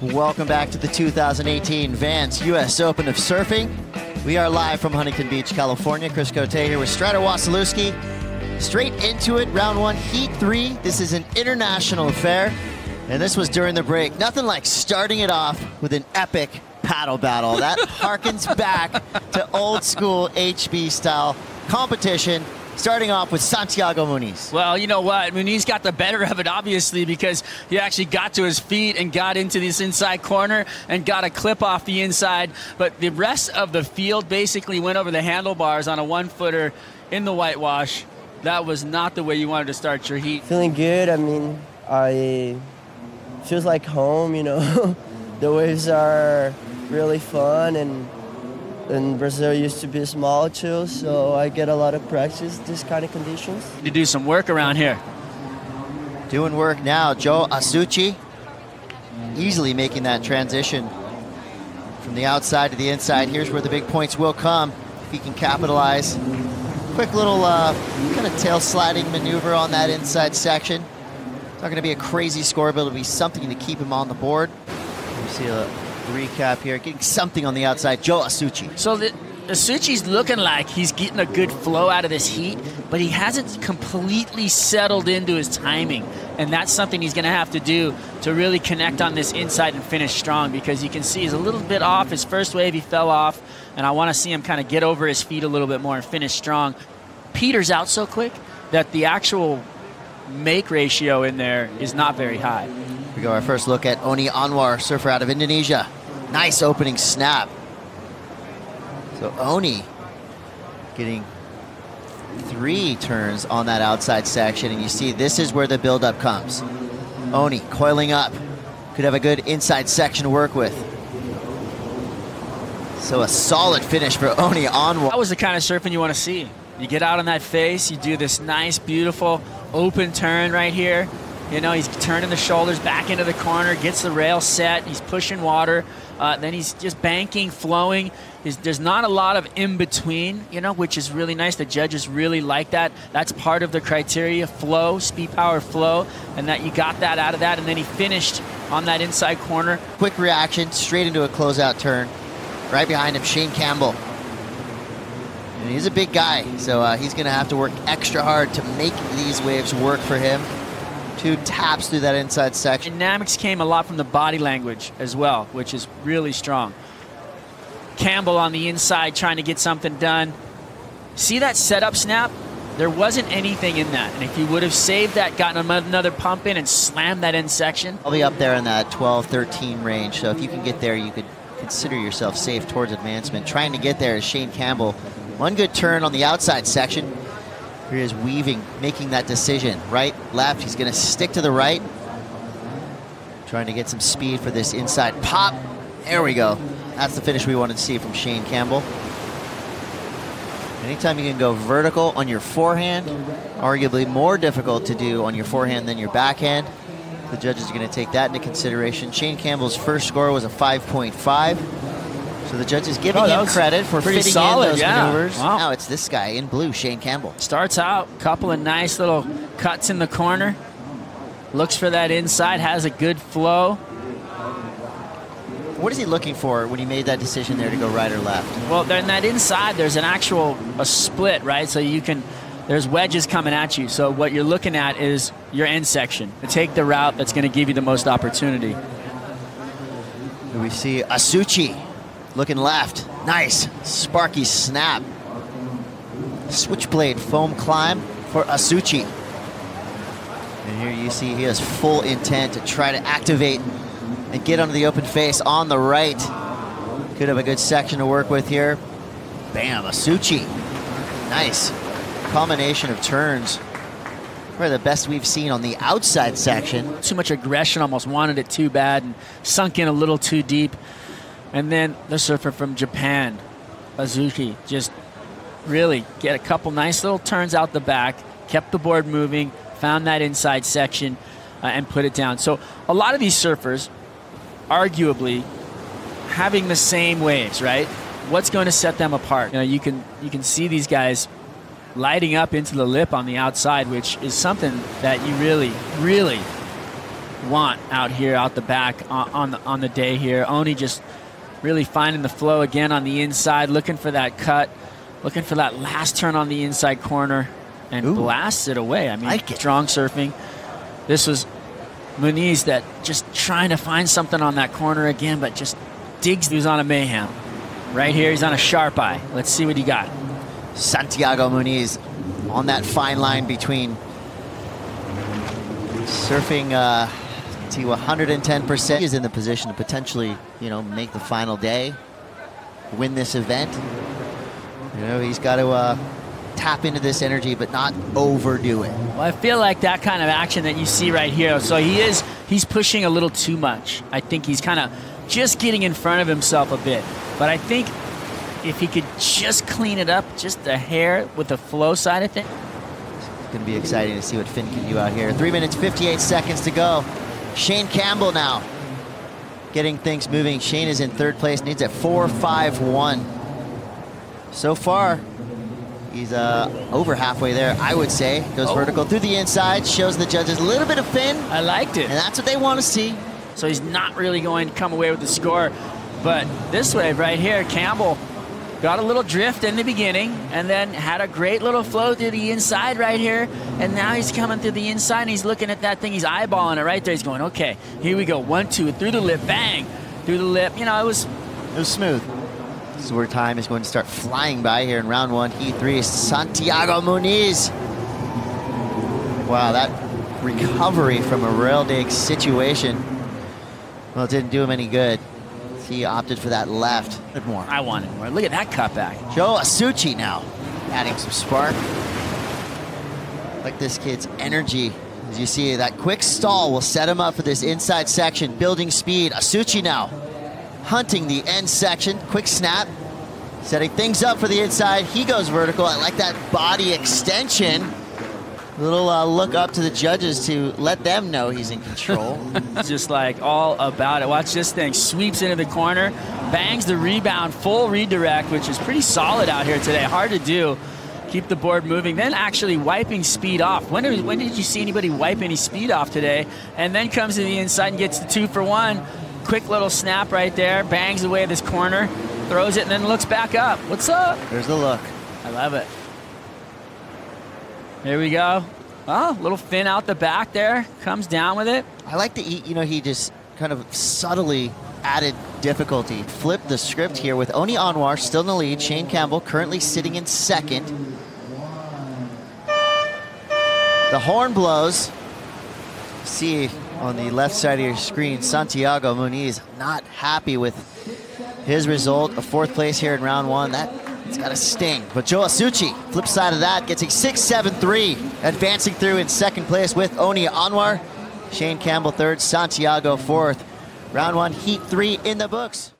Welcome back to the 2018 Vans U.S. Open of Surfing. We are live from Huntington Beach, California. Chris Cote here with Strider Wasilewski. Straight into it, round one, heat 3. This is an international affair, and this was during the break. Nothing like starting it off with an epic paddle battle. That harkens back to old school HB style competition. Starting off with Santiago Muniz. Well, you know what? Muniz got the better of it, obviously, because he actually got to his feet and got into this inside corner and got a clip off the inside. But the rest of the field basically went over the handlebars on a one-footer in the whitewash. That was not the way you wanted to start your heat. Feeling good. I mean, feels like home, you know. The waves are really fun, and Brazil used to be small too, so I get a lot of practice this kind of conditions. To do some work around here. Doing work now, J.Azuchi easily making that transition from the outside to the inside. Here's where the big points will come if he can capitalize. Quick little kind of tail sliding maneuver on that inside section. It's not going to be a crazy score, but it'll be something to keep him on the board. You see a recap here, getting something on the outside. J.Azuchi. So Azuchi's looking like he's getting a good flow out of this heat, but he hasn't completely settled into his timing, and that's something he's going to have to do to really connect on this inside and finish strong, because you can see he's a little bit off. His first wave, he fell off, and I want to see him kind of get over his feet a little bit more and finish strong. Peters out so quick that the actual make ratio in there is not very high. Here we go, our first look at O.Anwar, surfer out of Indonesia. Nice opening snap. So Oni getting 3 turns on that outside section, and you see this is where the buildup comes. Oni coiling up, could have a good inside section to work with. So a solid finish for O.Anwar. That was the kind of surfing you want to see. You get out on that face, you do this nice, beautiful open turn right here. You know, he's turning the shoulders back into the corner, gets the rail set, he's pushing water, then he's just banking, flowing. There's not a lot of in-between, you know, which is really nice. The judges really like that. That's part of the criteria, flow, speed, power, flow, and that you got that out of that, and then he finished on that inside corner. Quick reaction, straight into a closeout turn. Right behind him, J.Campbell. And he's a big guy, so he's going to have to work extra hard to make these waves work for him. 2 taps through that inside section. Dynamics came a lot from the body language as well, which is really strong. Campbell on the inside trying to get something done. See that setup snap? There wasn't anything in that. And if you would have saved that, gotten another pump in and slammed that end section. I'll be up there in that 12, 13 range. So if you can get there, you could consider yourself safe towards advancement. Trying to get there is J.Campbell. One good turn on the outside section. Here he is weaving, making that decision. Right, left, he's gonna stick to the right. Trying to get some speed for this inside pop. There we go. That's the finish we wanted to see from J.Campbell. Anytime you can go vertical on your forehand, arguably more difficult to do on your forehand than your backhand. The judges are gonna take that into consideration. J.Campbell's first score was a 5.5. So the judge is giving him credit for fitting solid, in those maneuvers. Wow. Now it's this guy in blue, J.Campbell. Starts out, couple of nice little cuts in the corner. Looks for that inside, has a good flow. What is he looking for when he made that decision there to go right or left? Well, then that inside, there's an actual split, right? So you can, there's wedges coming at you. So what you're looking at is your end section. To take the route that's going to give you the most opportunity. We see Asuchi looking left. Nice sparky snap. Switchblade foam climb for Asuchi. And here you see he has full intent to try to activate and get onto the open face on the right. Could have a good section to work with here. Bam, Asuchi. Nice combination of turns. Probably the best we've seen on the outside section. Too much aggression, almost wanted it too bad and sunk in a little too deep. And then the surfer from Japan, Azuchi, just really get a couple nice little turns out the back, kept the board moving, found that inside section, and put it down. So a lot of these surfers, arguably, having the same waves, right? What's going to set them apart? You know, you can see these guys lighting up into the lip on the outside, which is something that you really, really want out here, out the back on the day here. Oni just really finding the flow again on the inside, looking for that cut, looking for that last turn on the inside corner, and blasts it away. I mean, strong surfing. This was Muniz that just trying to find something on that corner again, but just digs. He was on a mayhem. Right here, he's on a sharp eye. Let's see what he got. Santiago Muniz on that fine line between surfing to 110%. He's in the position to potentially, you know, make the final day, win this event. You know, he's got to tap into this energy, but not overdo it. Well, I feel like that kind of action that you see right here. So he's pushing a little too much. I think he's kind of just getting in front of himself a bit. But I think if he could just clean it up just a hair with the flow side of things. It's going to be exciting to see what Finn can do out here. 3 minutes, 58 seconds to go. Shane Campbell now getting things moving. Shane is in third place, needs at 4.51. So far, he's over halfway there, I would say. Goes vertical through the inside, shows the judges a little bit of Finn. I liked it. And that's what they want to see. So he's not really going to come away with the score. But this wave right here, Campbell got a little drift in the beginning and then had a great little flow through the inside right here. And now he's coming through the inside and he's looking at that thing. He's eyeballing it right there. He's going, okay, here we go. 1, 2, through the lip, bang, through the lip. You know, it was smooth. This is where time is going to start flying by here in round 1, heat 3. Santiago Muniz. Wow, that recovery from a rail dig situation. Well, it didn't do him any good. He opted for that left. More. I wanted more. Look at that cutback. J.Azuchi now adding some spark. Like this kid's energy. As you see, that quick stall will set him up for this inside section, building speed. Asuchi now hunting the end section. Quick snap, setting things up for the inside. He goes vertical. I like that body extension. A little look up to the judges to let them know he's in control. Just like all about it. Watch this thing. Sweeps into the corner, bangs the rebound, full redirect, which is pretty solid out here today. Hard to do. Keep the board moving. Then actually wiping speed off. When did you see anybody wipe any speed off today? And then comes to the inside and gets the 2 for 1. Quick little snap right there. Bangs away this corner, throws it, and then looks back up. What's up? There's the look. I love it. There we go. Oh, little fin out the back there. Comes down with it. I like the, you know, he just kind of subtly added difficulty. Flipped the script here with O.Anwar still in the lead. Shane Campbell currently sitting in second. The horn blows. See on the left side of your screen, Santiago Muniz not happy with his result. A 4th place here in round 1. It's got a sting. But J.Azuchi, flip side of that, gets a 6.73, advancing through in 2nd place with O.Anwar. Shane Campbell 3rd, Santiago 4th. Round 1, heat 3 in the books.